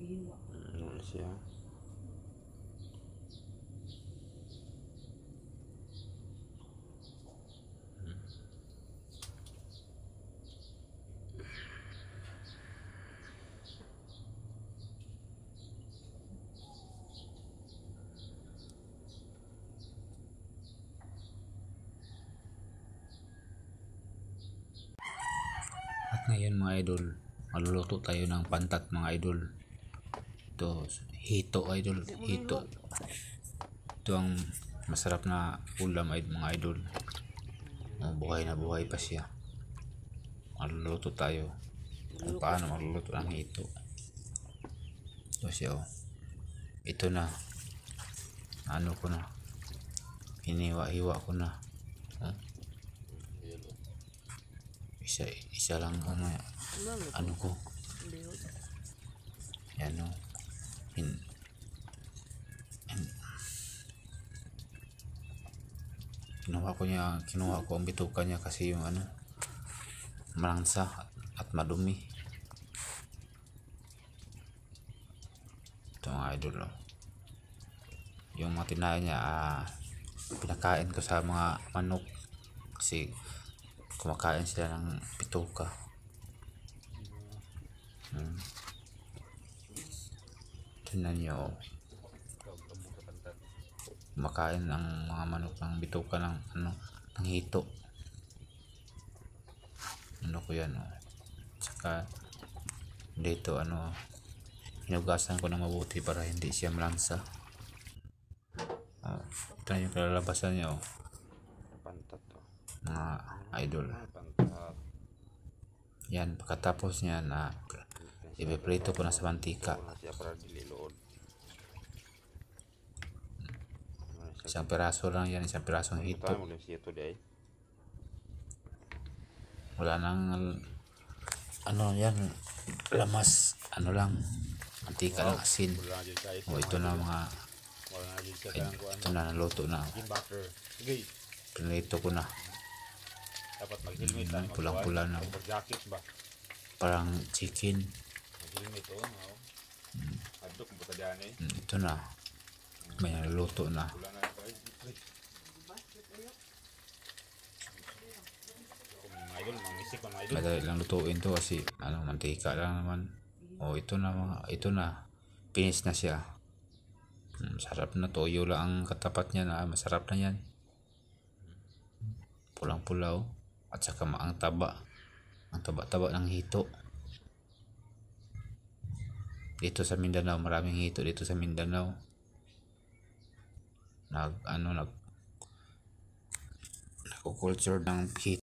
Ano siya? At ngayon mga idol, maluluto tayo ng pantat mga idol. Ito, hito idol, hito. Ito ang masarap na ulam mga idol. Buhay na buhay pa siya. Maluluto tayo kung paano maluluto ng hito. Ito siya oh. Ito na. Ano ko na. Hiniwa-hiwa ko na. Isa lang ano ko. Yan o. Kinuha ko ang bituka niya kasi yung malangsa at madumi. Ito mga idol oh. Yung mga tinahin niya pinakain ko sa mga manok kasi kumakain sila ng bituka. Tingnan nyo oh. Kumakain ang mga manok ng bituka ng ng hito. Ano ko yan oh. Saka dito hinugasan ko na mabuti para hindi siya malangsa. Ito na yung kalalabasan niya oh. Pantat to. Mga idol. Pantat. Yan, pagkatapos niya ipiprito ko na sa mantika. Isang piraso lang yan, isang pirasong hito. Wala nang yan, lamas, lang, mantika lang, asin. Ito na ito na naluto na. Pinito ko na. Pulang-pula na. Parang chicken. Ito na. May naluto na. Madali lang lutuin to kasi mantika lang naman. Ito na. Finish na siya. Sarap na, toyo lang ang katapat niya na masarap na yan. Pulang-pulaw at saka ang taba ng hito. Dito sa Mindanao, maraming hito dito sa Mindanao. Nagko-culture ng hito.